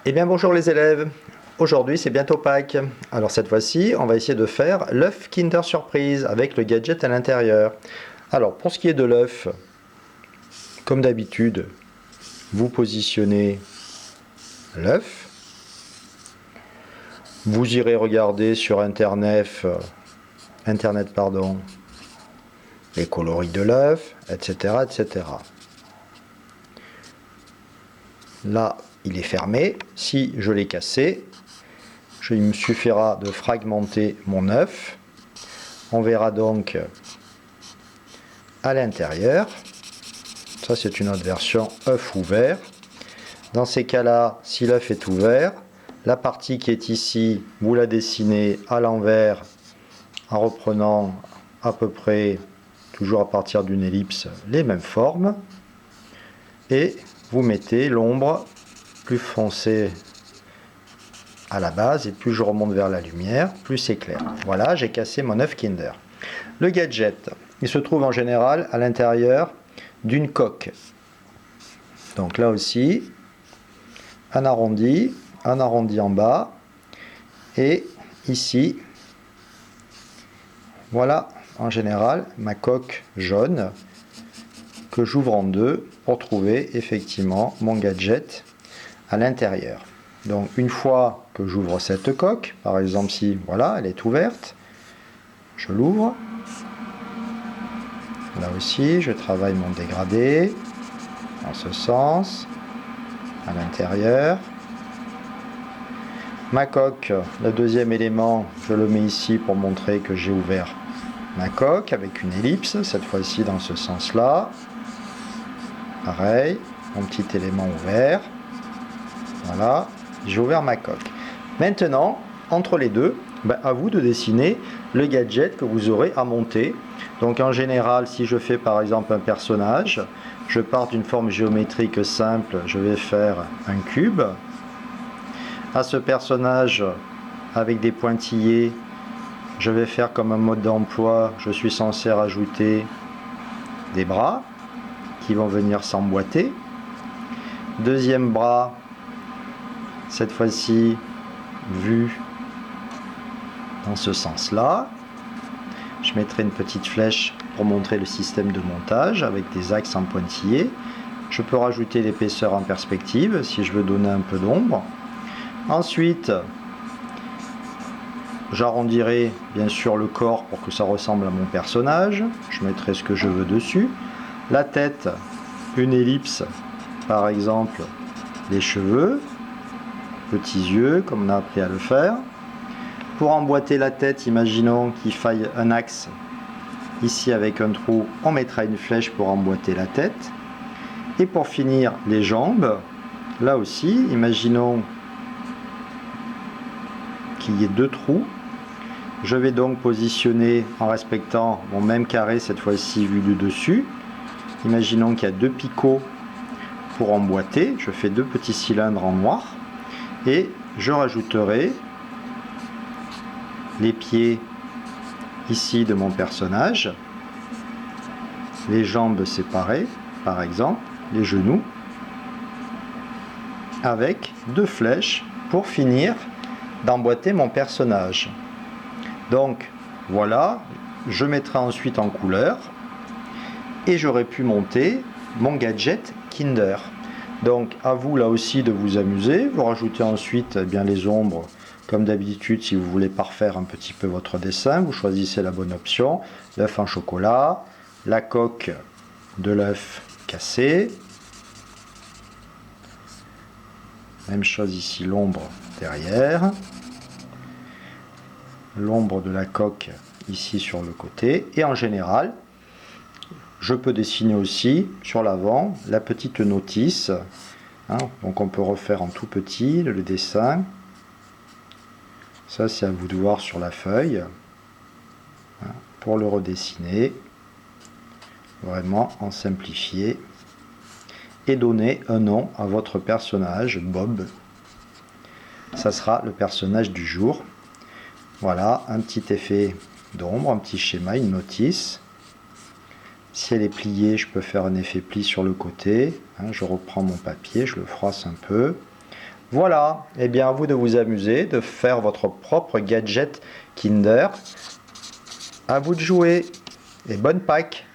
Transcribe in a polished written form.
Eh bien bonjour les élèves, aujourd'hui c'est bientôt Pâques. Alors cette fois-ci on va essayer de faire l'œuf Kinder Surprise avec le gadget à l'intérieur. Alors pour ce qui est de l'œuf, comme d'habitude, vous positionnez l'œuf. Vous irez regarder sur internet, les coloris de l'œuf, etc., etc. Là, il est fermé. Si je l'ai cassé, il me suffira de fragmenter mon œuf. On verra donc à l'intérieur. Ça, c'est une autre version œuf ouvert. Dans ces cas-là, si l'œuf est ouvert, la partie qui est ici, vous la dessinez à l'envers en reprenant à peu près, toujours à partir d'une ellipse, les mêmes formes. Et vous mettez l'ombre plus foncée à la base, et plus je remonte vers la lumière, plus c'est clair. Voilà, j'ai cassé mon œuf Kinder. Le gadget, il se trouve en général à l'intérieur d'une coque. Donc là aussi, un arrondi en bas, et ici, voilà en général ma coque jaune que j'ouvre en deux pour trouver effectivement mon gadget à l'intérieur. Donc une fois que j'ouvre cette coque, par exemple si voilà elle est ouverte, je l'ouvre. Là aussi je travaille mon dégradé dans ce sens à l'intérieur. Ma coque, le deuxième élément, je le mets ici pour montrer que j'ai ouvert ma coque avec une ellipse, cette fois-ci dans ce sens-là. Pareil, mon petit élément ouvert. Voilà, j'ai ouvert ma coque. Maintenant, entre les deux, à vous de dessiner le gadget que vous aurez à monter. Donc en général, si je fais par exemple un personnage, je pars d'une forme géométrique simple, je vais faire un cube. À ce personnage, avec des pointillés, je vais faire comme un mode d'emploi, je suis censé rajouter des bras qui vont venir s'emboîter. Deuxième bras, cette fois-ci, vu dans ce sens-là. Je mettrai une petite flèche pour montrer le système de montage avec des axes en pointillés. Je peux rajouter l'épaisseur en perspective si je veux donner un peu d'ombre. Ensuite, j'arrondirai bien sûr le corps pour que ça ressemble à mon personnage. Je mettrai ce que je veux dessus. La tête, une ellipse, par exemple les cheveux, petits yeux comme on a appris à le faire. Pour emboîter la tête, imaginons qu'il faille un axe ici avec un trou, on mettra une flèche pour emboîter la tête. Et pour finir les jambes, là aussi, imaginons qu'il y ait deux trous. Je vais donc positionner en respectant mon même carré, cette fois-ci vu du dessus. Imaginons qu'il y a deux picots pour emboîter. Je fais deux petits cylindres en noir. Et je rajouterai les pieds ici de mon personnage. Les jambes séparées, par exemple, les genoux. Avec deux flèches pour finir d'emboîter mon personnage. Donc voilà, je mettrai ensuite en couleur et j'aurai pu monter mon gadget Kinder. Donc à vous là aussi de vous amuser, vous rajoutez ensuite bien les ombres comme d'habitude. Si vous voulez parfaire un petit peu votre dessin, vous choisissez la bonne option, l'œuf en chocolat, la coque de l'œuf cassé, même chose ici, l'ombre derrière, l'ombre de la coque ici sur le côté, et en général je peux dessiner aussi sur l'avant la petite notice, hein, donc on peut refaire en tout petit le dessin. Ça c'est à vous de voir sur la feuille, hein, pour le redessiner vraiment en simplifié et donner un nom à votre personnage. Bob, ça sera le personnage du jour. Voilà, un petit effet d'ombre, un petit schéma, une notice. Si elle est pliée, je peux faire un effet pli sur le côté. Hein, je reprends mon papier, je le froisse un peu. Voilà, et bien à vous de vous amuser, de faire votre propre gadget Kinder. À vous de jouer et bonne Pâques!